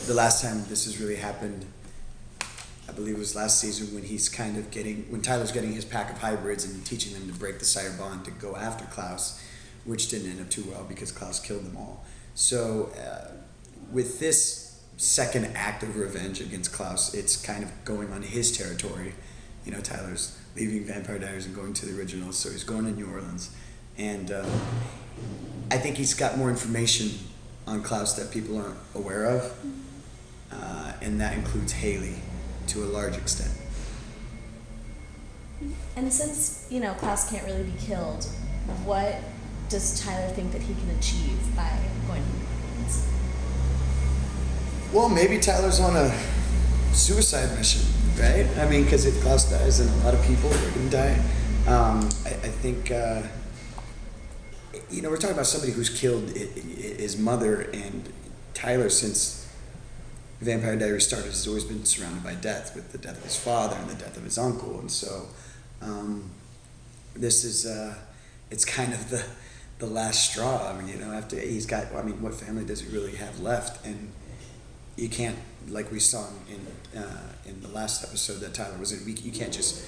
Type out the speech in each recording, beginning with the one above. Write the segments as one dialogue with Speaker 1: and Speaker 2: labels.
Speaker 1: the last time this has really happened, I believe it was last season when when Tyler's getting his pack of hybrids and teaching them to break the sire bond to go after Klaus, which didn't end up too well because Klaus killed them all. So with this second act of revenge against Klaus, it's kind of going on his territory. You know, Tyler's leaving Vampire Diaries and going to the originals, so he's going to New Orleans. And I think he's got more information on Klaus that people aren't aware of, and that includes Haley to a large extent.
Speaker 2: And since, you know, Klaus can't really be killed, what does Tyler think that he can achieve by going to New Orleans?
Speaker 1: Well, maybe Tyler's on a suicide mission, right? I mean, because if Klaus dies, then a lot of people are going to die. I think, you know, we're talking about somebody who's killed his mother, and Tyler, since Vampire Diaries started, has always been surrounded by death, with the death of his father and the death of his uncle. And so this is, it's kind of the last straw. I mean, you know, after he's got, I mean, what family does he really have left? And you can't, like we saw in the last episode that Tyler was in, you can't just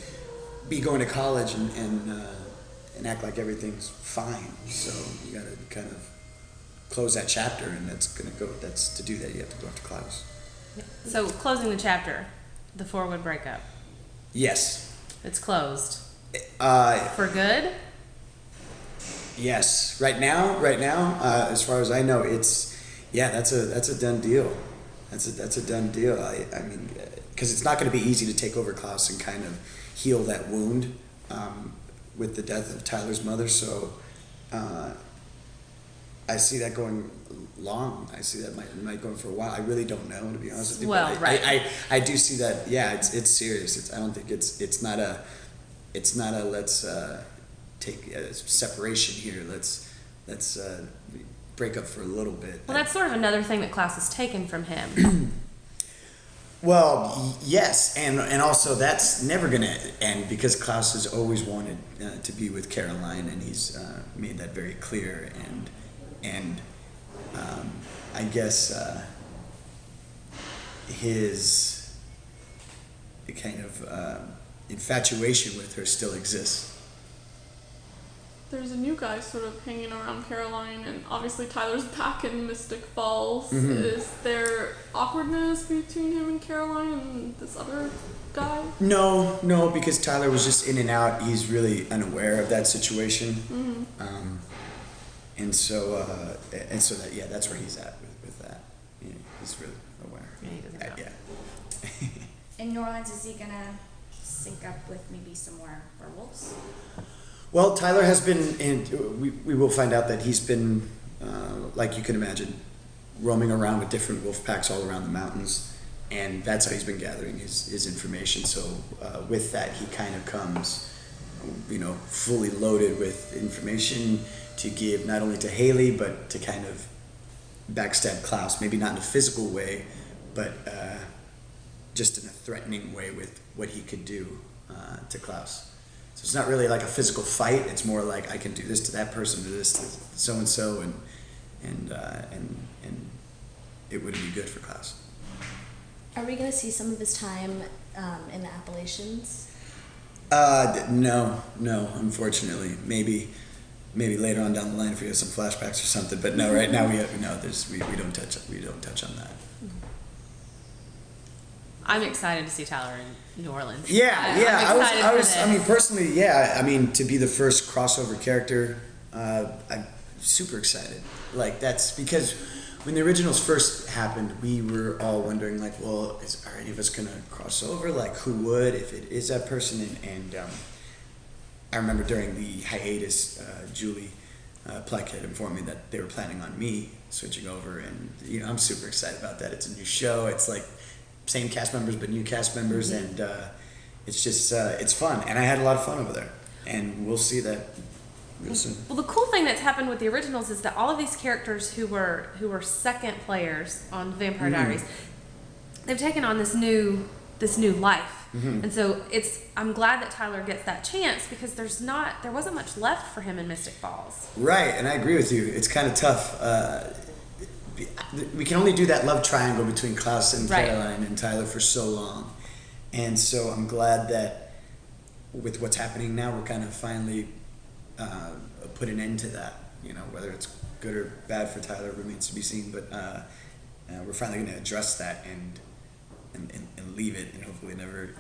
Speaker 1: be going to college and act like everything's fine. So you got to kind of close that chapter, and that's to do that, you have to go after Klaus.
Speaker 3: So closing the chapter, the four-wood breakup.
Speaker 1: Yes.
Speaker 3: It's closed. For good?
Speaker 1: Yes. Right now, as far as I know, that's a done deal. That's a done deal. I mean, because it's not going to be easy to take over Klaus and kind of heal that wound with the death of Tyler's mother. So I see that going long. I see that might go for a while. I really don't know, to be honest with you.
Speaker 3: Well,
Speaker 1: but
Speaker 3: right.
Speaker 1: I do see that. Yeah, it's serious. I don't think it's not a let's take a separation here. Let's break up for a little bit.
Speaker 3: Well, that's sort of another thing that Klaus has taken from him.
Speaker 1: Well, yes, and also that's never going to end, because Klaus has always wanted to be with Caroline, and he's made that very clear. And I guess his kind of infatuation with her still exists.
Speaker 4: There's a new guy sort of hanging around Caroline, and obviously Tyler's back in Mystic Falls.
Speaker 1: Mm-hmm.
Speaker 4: Is there awkwardness between him and Caroline and this other guy?
Speaker 1: No, because Tyler was just in and out. He's really unaware of that situation.
Speaker 4: Mm-hmm.
Speaker 1: And so that, yeah, that's where he's at with that. Yeah, he's really aware.
Speaker 3: Yeah, he doesn't know.
Speaker 1: Yeah.
Speaker 5: In New Orleans, is he gonna sync up with maybe some more werewolves?
Speaker 1: Well, Tyler has been, and we will find out that he's been, like you can imagine, roaming around with different wolf packs all around the mountains, and that's how he's been gathering his information. So with that, he kind of comes, you know, fully loaded with information to give not only to Haley, but to kind of backstab Klaus, maybe not in a physical way, but just in a threatening way with what he could do to Klaus. So it's not really like a physical fight. It's more like, I can do this to that person, do this to so and so, and it wouldn't be good for Klaus.
Speaker 2: Are we going to see some of his time in the Appalachians?
Speaker 1: No, unfortunately. Maybe later on down the line if we have some flashbacks or something. But no, right now we don't touch on that.
Speaker 3: I'm excited to see Tyler in New Orleans.
Speaker 1: Yeah. I mean, personally, yeah. I mean, to be the first crossover character, I'm super excited. Like, that's because when the originals first happened, we were all wondering, like, well, are any of us gonna cross over? Like, who would, if it is that person? And I remember during the hiatus, Julie Pleck had informed me that they were planning on me switching over, and you know, I'm super excited about that. It's a new show. It's like same cast members but new cast members, and it's just it's fun, and I had a lot of fun over there, and we'll see that real soon.
Speaker 3: Well, the cool thing that's happened with the originals is that all of these characters who were second players on Vampire Diaries, they've taken on this new life. And so I'm glad that Tyler gets that chance, because there wasn't much left for him in Mystic Falls.
Speaker 1: Right, and I agree with you. It's kind of tough we can only do that love triangle between Klaus and
Speaker 3: Right.
Speaker 1: Caroline and Tyler for so long, and so I'm glad that with what's happening now, we're kind of finally put an end to that. You know, whether it's good or bad for Tyler remains to be seen, but we're finally going to address that and leave it, and hopefully never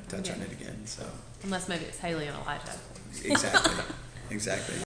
Speaker 1: touch on it again. So
Speaker 3: Unless maybe it's Haley and Elijah.
Speaker 1: exactly.